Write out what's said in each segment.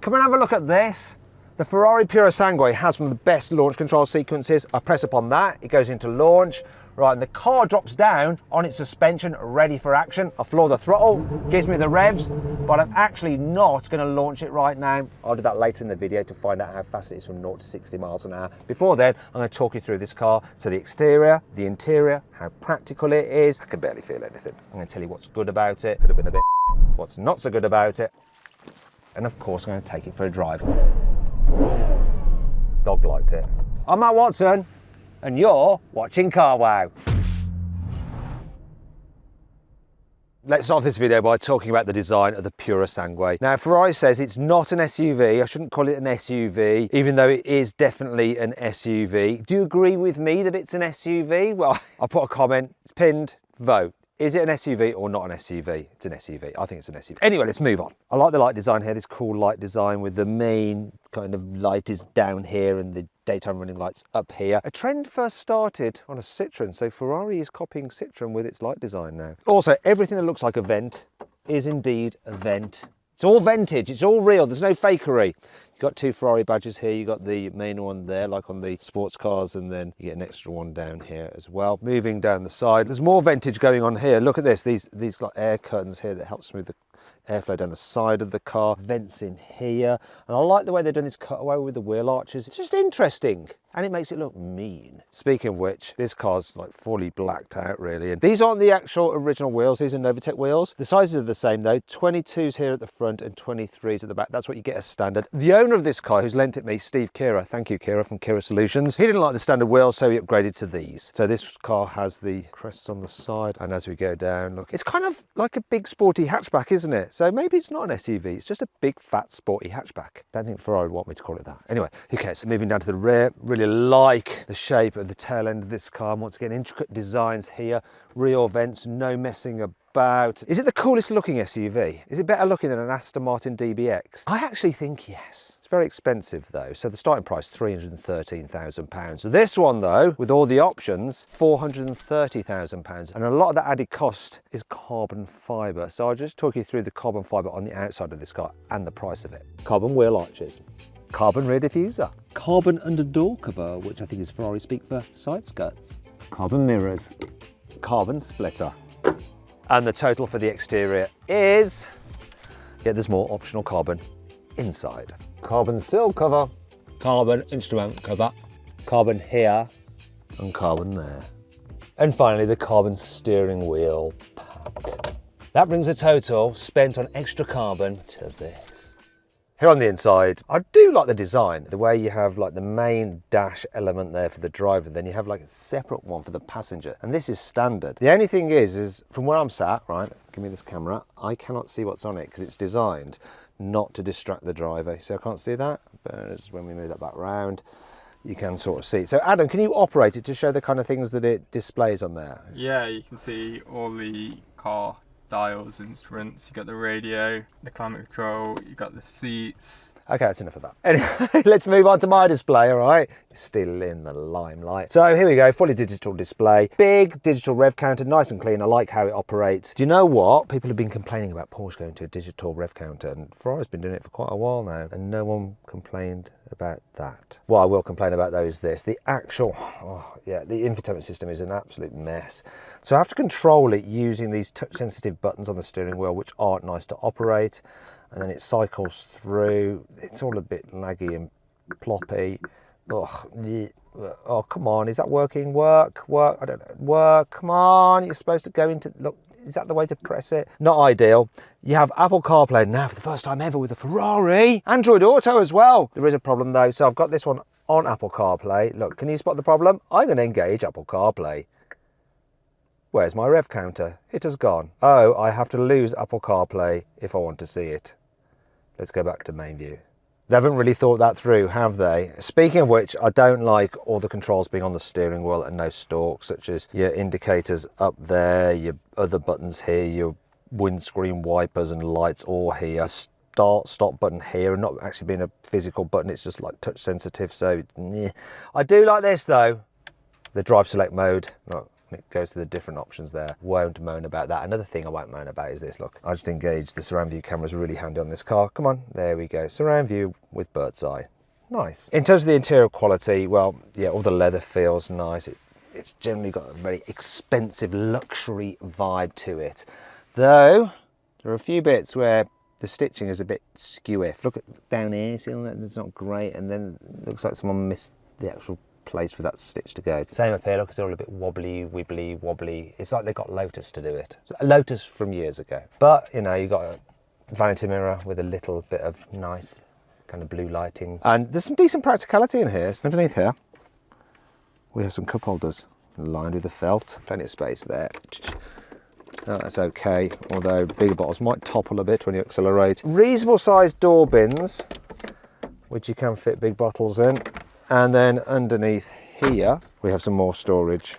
Come and have a look at this. The Ferrari Puro Sangue has one of the best launch control sequences. I press upon that, it goes into launch. Right, and the car drops down on its suspension, ready for action. I floor the throttle, gives me the revs, but I'm actually not going to launch it right now. I'll do that later in the video to find out how fast it is from 0 to 60 miles an hour. Before then, I'm going to talk you through this car. So the exterior, the interior, how practical it is. I can barely feel anything. I'm going to tell you what's good about it. Could have been a bit what's not so good about it. And of course, I'm going to take it for a drive. Dog liked it. I'm Matt Watson, and you're watching Car Wow. Let's start this video by talking about the design of the Puro Sangue. Now, Ferrari says it's not an SUV. I shouldn't call it an SUV, even though it is definitely an SUV. Do you agree with me that it's an SUV? Well, I'll put a comment, it's pinned, vote. Is it an SUV or not an SUV? It's an SUV. I think it's an SUV. Anyway, let's move on. I like the light design here, this cool light design with the main kind of light is down here and the daytime running lights up here. A trend first started on a Citroen, so Ferrari is copying Citroen with its light design now. Also, everything that looks like a vent is indeed a vent. It's all vintage, it's all real, there's no fakery. You've got two Ferrari badges here, you've got the main one there, like on the sports cars, and then you get an extra one down here as well. Moving down the side, there's more vintage going on here. Look at this, these got air curtains here that help smooth the airflow down the side of the car, vents in here, and I like the way they're doing this cutaway with the wheel arches. It's just interesting, and it makes it look mean. Speaking of which, this car's like fully blacked out really, and these aren't the actual original wheels, these are Novitec wheels. The sizes are the same though, 22s here at the front and 23s at the back. That's what you get as standard. The owner of this car, who's lent it me, Steve Kira, thank you Kira from Kira Solutions, he didn't like the standard wheels, so he upgraded to these. So this car has the crests on the side, and as we go down, look, it's kind of like a big sporty hatchback, isn't it? So maybe it's not an SUV, it's just a big fat sporty hatchback. Don't think Ferrari would want me to call it that. Anyway, who cares? So moving down to the rear, really like the shape of the tail end of this car. Once again, intricate designs here, rear vents, no messing about. Is it the coolest looking SUV? Is it better looking than an Aston Martin DBX? I actually think yes. It's very expensive though. So the starting price, £313,000. So this one though, with all the options, £430,000. And a lot of that added cost is carbon fibre. So I'll just talk you through the carbon fibre on the outside of this car and the price of it. Carbon wheel arches, carbon rear diffuser, carbon under door cover, which I think is Ferrari speak for side skirts, carbon mirrors, carbon splitter. And the total for the exterior is, yeah, there's more optional carbon inside. Carbon sill cover, carbon instrument cover, carbon here and carbon there. And finally, the carbon steering wheel pack. That brings the total spent on extra carbon to this. Here on the inside, I do like the design, the way you have like the main dash element there for the driver, then you have like a separate one for the passenger, and this is standard. The only thing is from where I'm sat, right, give me this camera, I cannot see what's on it because it's designed not to distract the driver. So I can't see that, but as when we move that back round, you can sort of see. So Adam, can you operate it to show the kind of things that it displays on there? Yeah, you can see all the car dials, instruments, you got the radio, the climate control, you got the seats. Okay, that's enough of that. Anyway, let's move on to my display, all right? Still in the limelight. So here we go, fully digital display. Big digital rev counter, nice and clean. I like how it operates. Do you know what? People have been complaining about Porsche going to a digital rev counter, and Ferrari's been doing it for quite a while now, and no one complained about that. What I will complain about though is this, the actual, the infotainment system is an absolute mess. So I have to control it using these touch sensitive buttons on the steering wheel, which aren't nice to operate. And then it cycles through. It's all a bit laggy and ploppy. Oh, come on, is that working? Work, I don't know, work, come on, you're supposed to go into, look, is that the way to press it? Not ideal. You have Apple CarPlay now for the first time ever with a Ferrari. Android Auto as well. There is a problem though, so I've got this one on Apple CarPlay. Look, can you spot the problem? I'm going to engage Apple CarPlay. Where's my rev counter? It has gone. Oh, I have to lose Apple CarPlay if I want to see it. Let's go back to main view. They haven't really thought that through, have they? Speaking of which, I don't like all the controls being on the steering wheel and no stalk, such as your indicators up there, your other buttons here, your windscreen wipers and lights all here. Start, stop button here, and not actually being a physical button, it's just like touch sensitive, so I do like this though. The drive select mode, look, and it goes to the different options there. Won't moan about that. Another thing I won't moan about is this, look. I just engaged the surround view camera is really handy on this car. Come on, there we go. Surround view with bird's eye. Nice. In terms of the interior quality, well, yeah, all the leather feels nice. It's generally got a very expensive luxury vibe to it. Though, there are a few bits where the stitching is a bit skewy. Look at down here, see all that? It's not great. And then it looks like someone missed the actual place for that stitch to go. Same up here, look, it's all a bit wobbly, wibbly, wobbly. It's like they got Lotus to do it. A Lotus from years ago. But, you know, you got a vanity mirror with a little bit of nice kind of blue lighting. And there's some decent practicality in here. So underneath here, we have some cup holders lined with the felt. Plenty of space there. Oh, that's okay, although bigger bottles might topple a bit when you accelerate. Reasonable sized door bins, which you can fit big bottles in. And then underneath here, we have some more storage,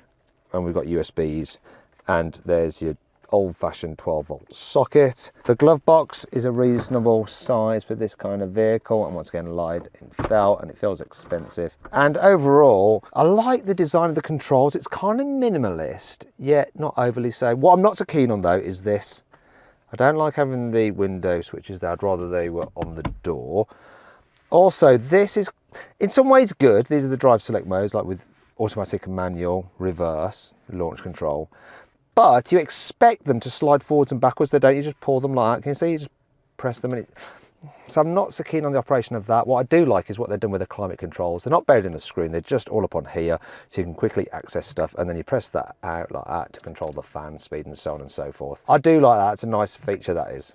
and we've got USBs, and there's your old-fashioned 12-volt socket. The glove box is a reasonable size for this kind of vehicle, and once again, lined in felt, and it feels expensive. And overall, I like the design of the controls. It's kind of minimalist, yet not overly so. What I'm not so keen on, though, is this. I don't like having the window switches there. I'd rather they were on the door. Also, this is in some ways good. These are the drive select modes, like with automatic and manual, reverse, launch control. But you expect them to slide forwards and backwards. They don't. You just pull them like that. Can you see? You just press them. And so I'm not so keen on the operation of that. What I do like is what they've done with the climate controls. They're not buried in the screen. They're just all up on here. So you can quickly access stuff. And then you press that out like that to control the fan speed and so on and so forth. I do like that. It's a nice feature, that is.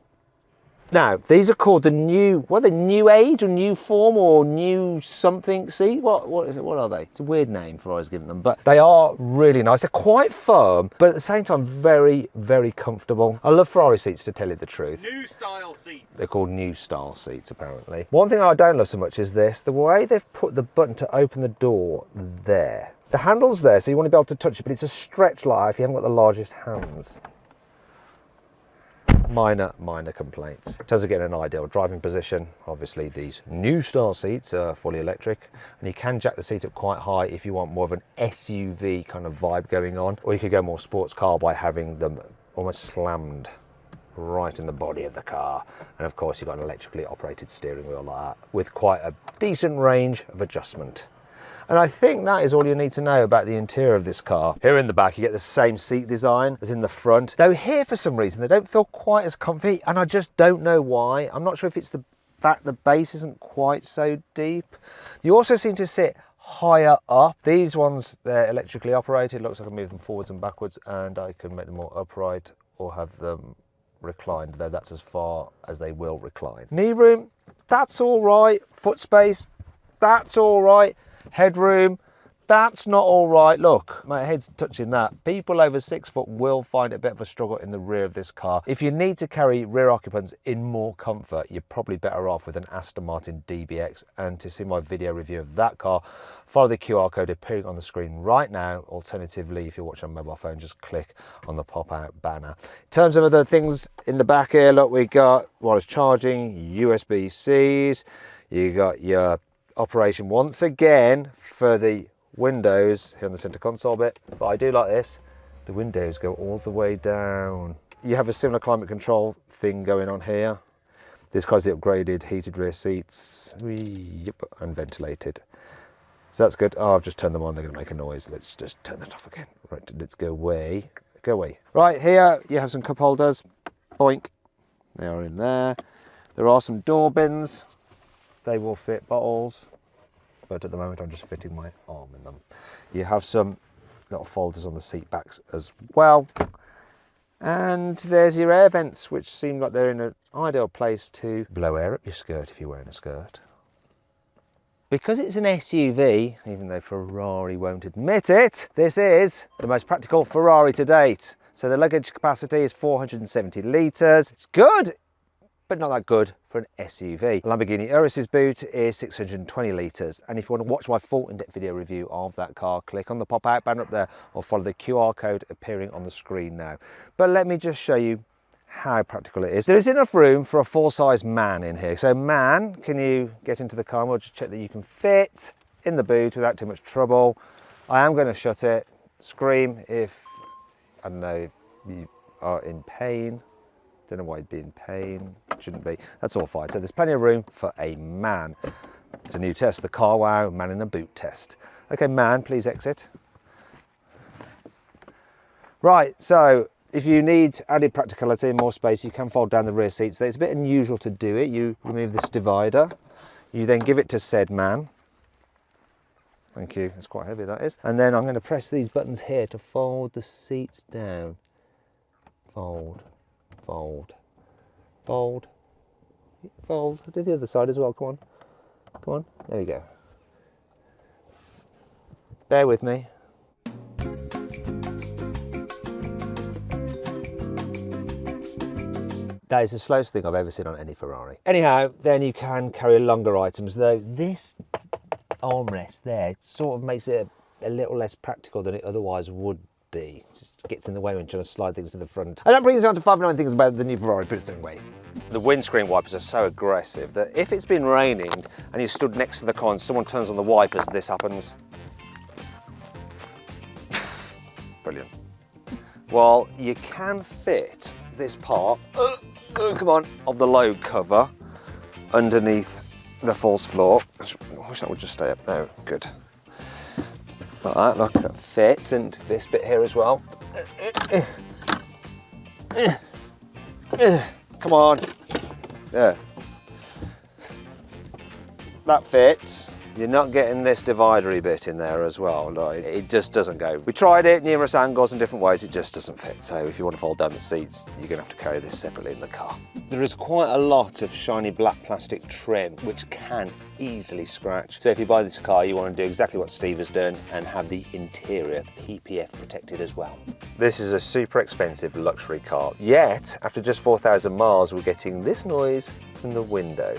Now, these are called the new, what are they, new age or new form or new something? See, what is it? What are they? It's a weird name for always giving them, but they are really nice. They're quite firm, but at the same time, very, very comfortable. I love Ferrari seats, to tell you the truth. New style seats. They're called new style seats, apparently. One thing I don't love so much is this, the way they've put the button to open the door there. The handle's there, so you want to be able to touch it, but it's a stretch like that if you haven't got the largest hands. Minor complaints. In terms of getting an ideal driving position, obviously these new style seats are fully electric, and you can jack the seat up quite high if you want more of an SUV kind of vibe going on, or you could go more sports car by having them almost slammed right in the body of the car. And of course you've got an electrically operated steering wheel like that, with quite a decent range of adjustment. And I think that is all you need to know about the interior of this car. Here in the back, you get the same seat design as in the front. Though here, for some reason, they don't feel quite as comfy, and I just don't know why. I'm not sure if it's the fact the base isn't quite so deep. You also seem to sit higher up. These ones, they're electrically operated. Looks like I can move them forwards and backwards, and I can make them more upright or have them reclined, though that's as far as they will recline. Knee room, that's all right. Foot space, that's all right. Headroom, that's not all right. Look, my head's touching that. People over 6 foot will find it a bit of a struggle in the rear of this car. If you need to carry rear occupants in more comfort, you're probably better off with an Aston Martin DBX. And to see my video review of that car, follow the QR code appearing on the screen right now. Alternatively, if you're watching on a mobile phone, just click on the pop-out banner. In terms of other things in the back here, look, we got wireless charging, USB-Cs, you got your operation once again for the windows here on the center console bit, but I do like this. The windows go all the way down. You have a similar climate control thing going on here. This car's the upgraded heated rear seats, yep, and ventilated. So that's good. Oh, I've just turned them on. They're going to make a noise. Let's just turn that off again. Right, let's go away. Go away. Right, here you have some cup holders. Boink. They are in there. There are some door bins. They will fit bottles, but at the moment I'm just fitting my arm in them. You have some little folders on the seat backs as well. And there's your air vents, which seem like they're in an ideal place to blow air up your skirt if you're wearing a skirt. Because it's an SUV, even though Ferrari won't admit it, this is the most practical Ferrari to date. So the luggage capacity is 470 litres. It's good, but not that good for an SUV. Lamborghini Urus's boot is 620 litres. And if you want to watch my full in-depth video review of that car, click on the pop-out banner up there or follow the QR code appearing on the screen now. But let me just show you how practical it is. There is enough room for a full-size man in here. So man, can you get into the car? We'll just check that you can fit in the boot without too much trouble. I am going to shut it Scream if, I don't know, if you are in pain. Don't know why you'd be in pain, shouldn't be. That's all fine. So there's plenty of room for a man. It's a new test, the Car Wow Man in a Boot test. Okay, man, please exit. Right, so if you need added practicality and more space, you can fold down the rear seats. It's a bit unusual to do it. You remove this divider, you then give it to said man. Thank you, that's quite heavy, that is. And then I'm going to press these buttons here to fold the seats down. Fold, fold, fold, fold. Do the other side as well, come on. Come on, there we go. Bear with me. That is the slowest thing I've ever seen on any Ferrari. Anyhow, then you can carry longer items, though this armrest there sort of makes it a little less practical than it otherwise would be. It just gets in the way when trying to slide things to the front. And that brings us on to 5 9 things about the new Ferrari, put it the same way. The windscreen wipers are so aggressive that if it's been raining and you stood next to the car and someone turns on the wipers, this happens. Brilliant. Well, you can fit this part, come on, of the load cover underneath the false floor. I wish that would just stay up there. Good. Like that, look, that fits, and this bit here as well. Come on. There. That fits. You're not getting this dividery bit in there as well. Like, it just doesn't go. We tried it numerous angles and different ways, it just doesn't fit. So if you want to fold down the seats, you're going to have to carry this separately in the car. There is quite a lot of shiny black plastic trim, which can easily scratch. So if you buy this car, you want to do exactly what Steve has done and have the interior PPF protected as well. This is a super expensive luxury car. Yet, after just 4,000 miles, we're getting this noise from the window.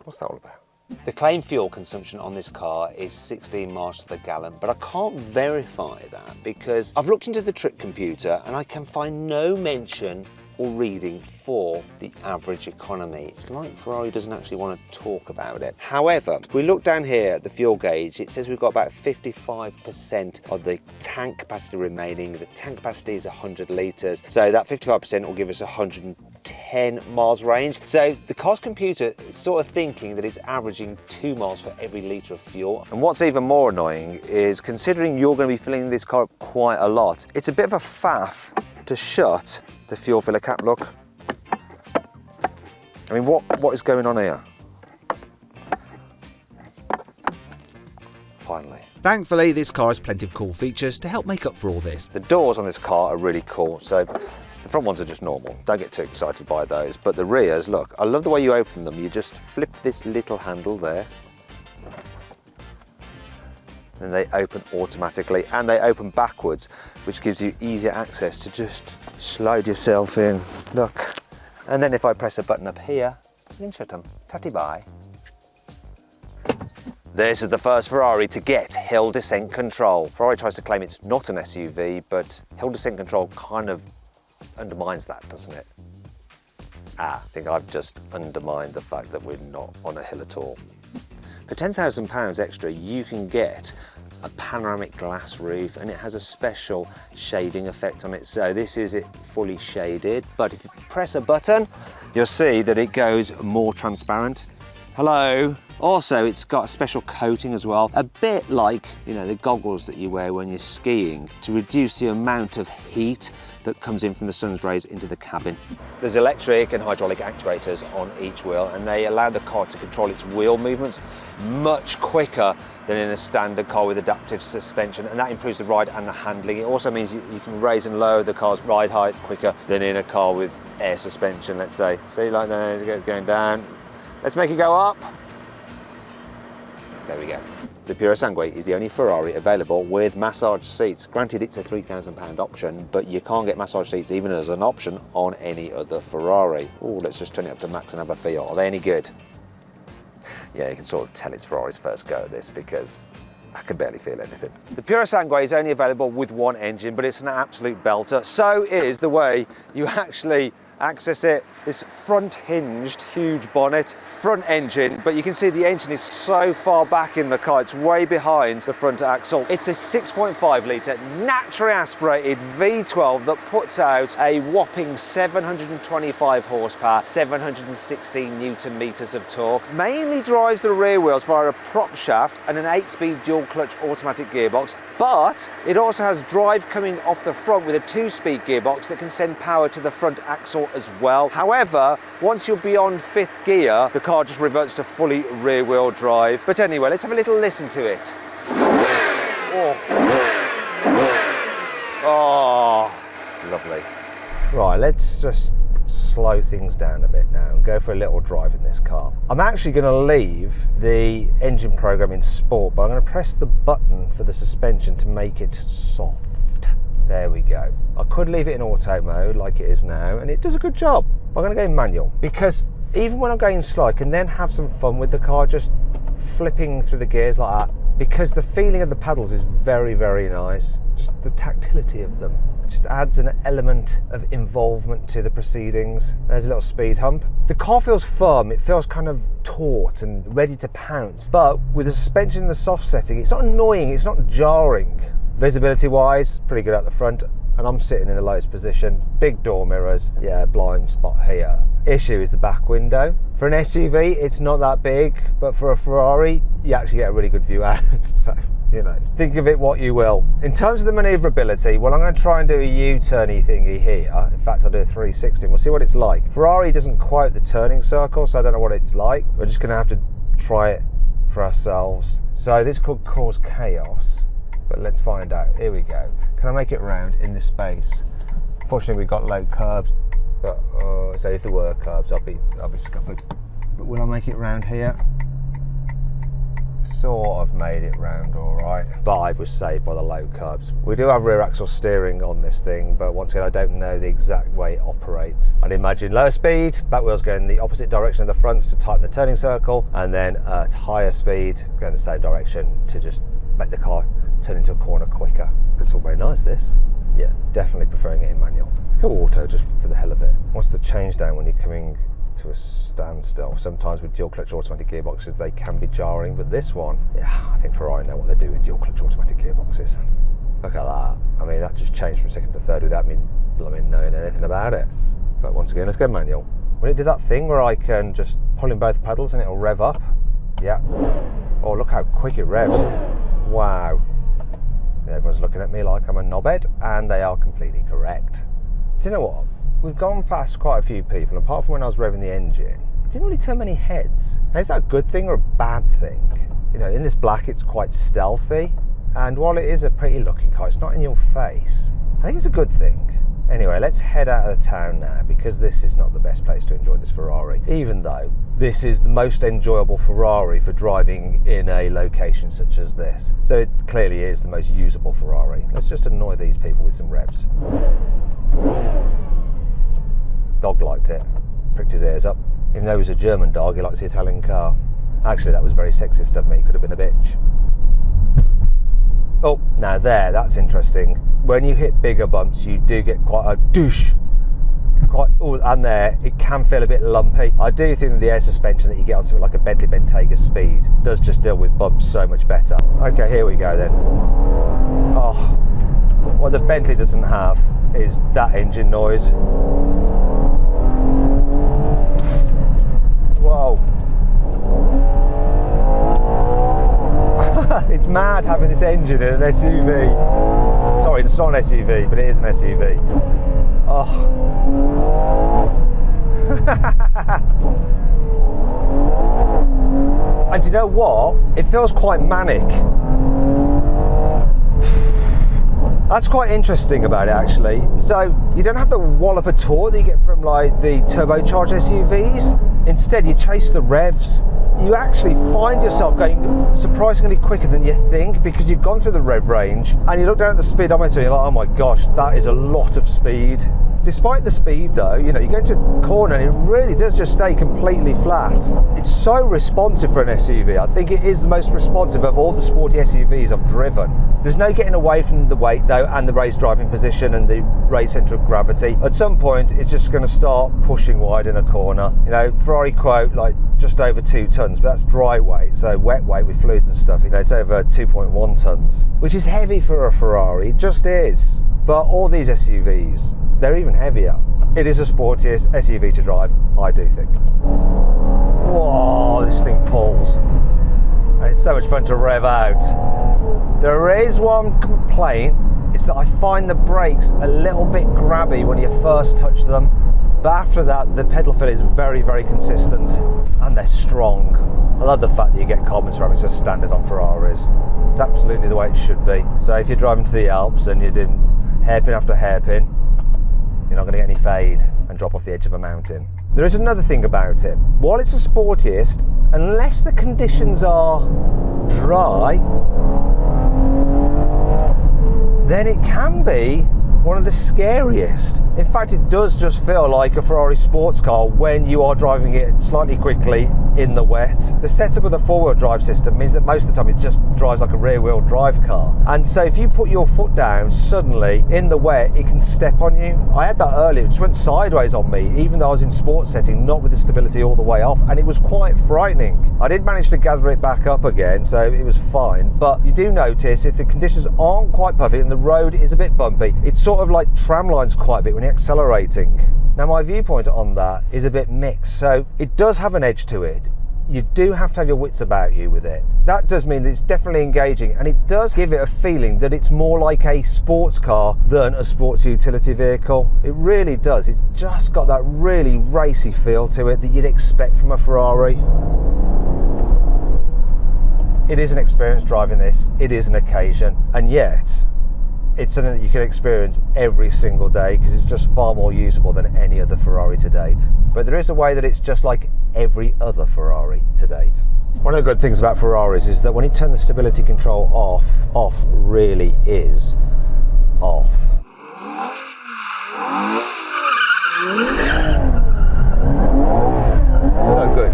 What's that all about? The claimed fuel consumption on this car is 16 miles to the gallon, but I can't verify that because I've looked into the trip computer and I can find no mention or reading for the average economy. It's like Ferrari doesn't actually want to talk about it. However, if we look down here at the fuel gauge, it says we've got about 55% of the tank capacity remaining. The tank capacity is 100 litres, so that 55% will give us 110 miles range. So the car's computer is sort of thinking that it's averaging 2 miles for every litre of fuel. And what's even more annoying is, considering you're going to be filling this car up quite a lot, it's a bit of a faff to shut the fuel filler cap. Look, I mean, what is going on here? Finally. Thankfully, this car has plenty of cool features to help make up for all this. The doors on this car are really cool. So the front ones are just normal. Don't get too excited by those. But the rears, look, I love the way you open them. You just flip this little handle there, and they open automatically, and they open backwards, which gives you easier access to just slide yourself in. Look. And then if I press a button up here, you can shut them. Tatty bye. This is the first Ferrari to get hill descent control. Ferrari tries to claim it's not an SUV, but hill descent control kind of undermines that, doesn't it? I think I've just undermined the fact that we're not on a hill at all. For £10,000 extra, you can get a panoramic glass roof, and it has a special shading effect on it. So this is it fully shaded, but if you press a button, you'll see that it goes more transparent. Hello. Also, it's got a special coating as well, a bit like, you know, the goggles that you wear when you're skiing, to reduce the amount of heat that comes in from the sun's rays into the cabin. There's electric and hydraulic actuators on each wheel, and they allow the car to control its wheel movements much quicker than in a standard car with adaptive suspension, and that improves the ride and the handling. It also means you can raise and lower the car's ride height quicker than in a car with air suspension, let's say. See, like that, it's going down. Let's make it go up. There we go. The Puro Sangue is the only Ferrari available with massage seats. Granted, it's a £3,000 option, but you can't get massage seats even as an option on any other Ferrari. Oh, let's just turn it up to max and have a feel. Are they any good? Yeah, you can sort of tell it's Ferrari's first go at this because I can barely feel anything. The Purosangue is only available with one engine, but it's an absolute belter. So is the way you actually access it. This front hinged, huge bonnet, front engine, but you can see the engine is so far back in the car, it's way behind the front axle. It's a 6.5 litre naturally aspirated V12 that puts out a whopping 725 horsepower, 716 newton meters of torque. Mainly drives the rear wheels via a prop shaft and an 8-speed dual clutch automatic gearbox, but it also has drive coming off the front with a 2-speed gearbox that can send power to the front axle as well. However, once you're beyond 5th gear, the car just reverts to fully rear-wheel drive. But anyway, let's have a little listen to it. Oh, lovely. Right, let's just slow things down a bit now and go for a little drive in this car. I'm actually going to leave the engine program in sport, but I'm going to press the button for the suspension to make it soft. There we go. I could leave it in auto mode like it is now, and it does a good job. I'm going to go in manual, because even when I'm going slow, I can then have some fun with the car, just flipping through the gears like that, because the feeling of the pedals is very, very nice. Just the tactility of them just adds an element of involvement to the proceedings. There's a little speed hump. The car feels firm, it feels kind of taut and ready to pounce, but with the suspension in the soft setting, it's not annoying, it's not jarring. Visibility wise, pretty good at the front, and I'm sitting in the lowest position. Big door mirrors, yeah, blind spot here. Issue is the back window. For an SUV, it's not that big, but for a Ferrari, you actually get a really good view out. So, you know, think of it what you will. In terms of the manoeuvrability, well, I'm going to try and do a U-turny thingy here. In fact, I'll do a 360 and we'll see what it's like. Ferrari doesn't quote the turning circle, so I don't know what it's like. We're just going to have to try it for ourselves. So this could cause chaos, but let's find out. Here we go. Can I make it round in this space? Fortunately, we've got low curbs, but so if there were curbs, I'll be scuppered. But will I make it round here? Sort of made it round all right, but I was saved by the low curbs. We do have rear axle steering on this thing, but once again, I don't know the exact way it operates. I'd imagine lower speed, back wheels go in the opposite direction of the fronts to tighten the turning circle, and then at higher speed, go in the same direction to just make the car turn into a corner quicker. It's all very nice, this. Yeah, definitely preferring it in manual. Go auto just for the hell of it. What's the change down when you're coming to a standstill? Sometimes with dual clutch automatic gearboxes they can be jarring, but this one, yeah, I think Ferrari know what they do with dual clutch automatic gearboxes. Look at that. I mean, that just changed from second to third without me knowing anything about it. But once again, let's go manual. When it did that thing where I can just pull in both pedals and it'll rev up, yeah. Oh, look how quick it revs. Wow. Everyone's looking at me like I'm a knobhead, and they are completely correct. Do you know what? We've gone past quite a few people, apart from when I was revving the engine, it didn't really turn many heads. Now, is that a good thing or a bad thing? You know, in this black, it's quite stealthy, and while it is a pretty looking car, it's not in your face. I think it's a good thing. Anyway, let's head out of the town now, because this is not the best place to enjoy this Ferrari, even though this is the most enjoyable Ferrari for driving in a location such as this. So it clearly is the most usable Ferrari. Let's just annoy these people with some revs. Dog liked it, pricked his ears up. Even though he was a German dog, he likes the Italian car. Actually, that was very sexist of me, could have been a bitch. Oh, now there, that's interesting. When you hit bigger bumps, you do get quite a douche. And there, it can feel a bit lumpy. I do think that the air suspension that you get on something like a Bentley Bentayga Speed does just deal with bumps so much better. Okay, here we go then. Oh, what the Bentley doesn't have is that engine noise. Whoa. It's mad having this engine in an SUV. Sorry, it's not an SUV, but it is an SUV. Oh. And you know what? It feels quite manic. That's quite interesting about it, actually. So you don't have the wallop of torque that you get from like the turbocharged SUVs. Instead, you chase the revs. You actually find yourself going surprisingly quicker than you think, because you've gone through the rev range and you look down at the speedometer and you're like, oh my gosh, that is a lot of speed. Despite the speed though, you know, you go into a corner and it really does just stay completely flat. It's so responsive for an SUV. I think it is the most responsive of all the sporty SUVs I've driven. There's no getting away from the weight though, and the raised driving position and the raised centre of gravity. At some point, it's just going to start pushing wide in a corner. You know, Ferrari quote like just over 2 tons, but that's dry weight. So wet weight with fluids and stuff, you know, it's over 2.1 tons, which is heavy for a Ferrari. It just is. But all these SUVs, they're even heavier. It is the sportiest SUV to drive, I do think. Whoa, this thing pulls. And it's so much fun to rev out. There is one complaint, it's that I find the brakes a little bit grabby when you first touch them. But after that, the pedal feel is very, very consistent and they're strong. I love the fact that you get carbon ceramics as standard on Ferraris. It's absolutely the way it should be. So if you're driving to the Alps and you're doing hairpin after hairpin, you're not going to get any fade and drop off the edge of a mountain. There is another thing about it. While it's the sportiest, unless the conditions are dry, then it can be one of the scariest. In fact, it does just feel like a Ferrari sports car when you are driving it slightly quickly in the wet. The setup of the four-wheel drive system means that most of the time it just drives like a rear-wheel drive car. And so if you put your foot down suddenly in the wet, it can step on you. I had that earlier, it just went sideways on me, even though I was in sports setting, not with the stability all the way off, and it was quite frightening. I did manage to gather it back up again, so it was fine. But you do notice if the conditions aren't quite perfect and the road is a bit bumpy, it's sort of like tram lines quite a bit when you're accelerating. Now my viewpoint on that is a bit mixed, so it does have an edge to it. You do have to have your wits about you with it. That does mean that it's definitely engaging, and it does give it a feeling that it's more like a sports car than a sports utility vehicle. It really does. It's just got that really racy feel to it that you'd expect from a Ferrari. It is an experience driving this, it is an occasion, and yet it's something that you can experience every single day because it's just far more usable than any other Ferrari to date. But there is a way that it's just like every other Ferrari to date. One of the good things about Ferraris is that when you turn the stability control off really is off. So good.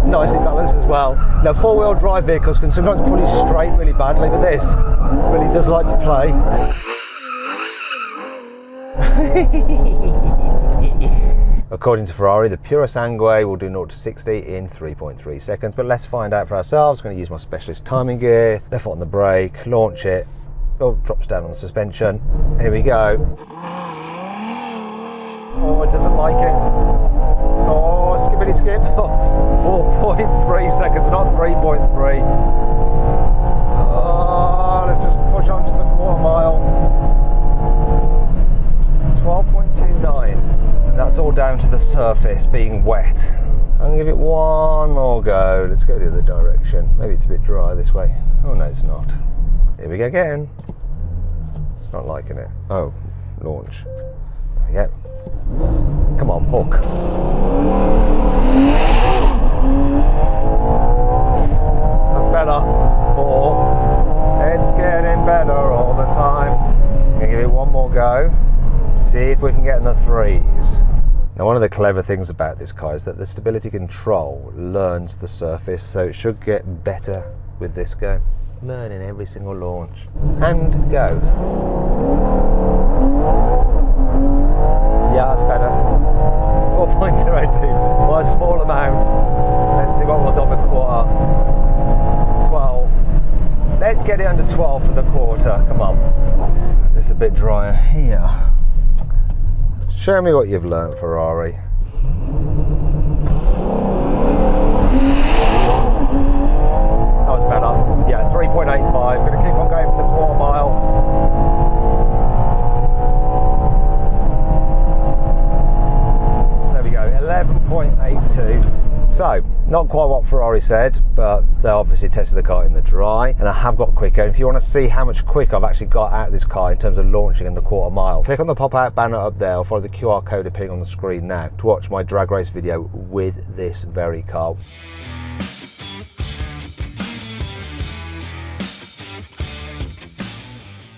Nicely balanced as well. Now four-wheel drive vehicles can sometimes pull you straight really badly, but this really does like to play. According to Ferrari, the Puro Sangue will do 0 to 60 in 3.3 seconds, but let's find out for ourselves. I'm going to use my specialist timing gear, left foot on the brake, launch it. Oh, drops down on the suspension. Here we go. Oh, it doesn't like it. Oh, skippity skip. 4.3 seconds, not 3.3. Oh, let's just push on to the quarter mile. 12.29. And that's all down to the surface being wet. I'm going to give it one more go. Let's go the other direction. Maybe it's a bit dry this way. Oh, no, it's not. Here we go again. It's not liking it. Oh, launch. There we go. Come on, hook. That's better. 4. It's getting better all the time. I'm going to give it one more go. See if we can get in the 3s. Now one of the clever things about this car is that the stability control learns the surface, so it should get better with this go. Learning every single launch. And go. Yeah, that's better. 4.02 by a small amount. Let's see what we'll do on the quarter. 12. Let's get it under 12 for the quarter. Come on. Is this a bit drier here? Show me what you've learnt, Ferrari. That was better. Yeah, 3.85. Going to keep on going for the quarter mile. There we go, 11.82. So, not quite what Ferrari said, but they obviously tested the car in the dry, and I have got quicker. And if you want to see how much quicker I've actually got out of this car in terms of launching in the quarter mile, click on the pop-out banner up there or follow the QR code appearing on the screen now to watch my drag race video with this very car.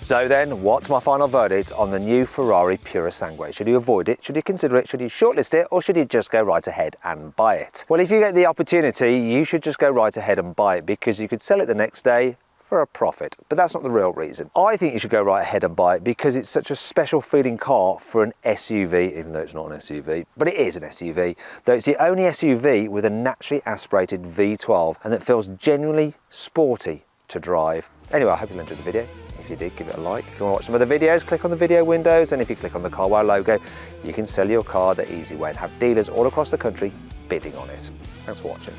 So then, what's my final verdict on the new Ferrari Purosangue? Should you avoid it? Should you consider it? Should you shortlist it? Or should you just go right ahead and buy it? Well, if you get the opportunity, you should just go right ahead and buy it because you could sell it the next day for a profit, but that's not the real reason. I think you should go right ahead and buy it because it's such a special feeling car for an SUV, even though it's not an SUV, but it is an SUV, though it's the only SUV with a naturally aspirated V12 and that feels genuinely sporty to drive. Anyway, I hope you enjoyed the video. If you did, give it a like. If you want to watch some other videos, click on the video windows, and if you click on the CarWow logo, you can sell your car the easy way and have dealers all across the country bidding on it. Thanks for watching.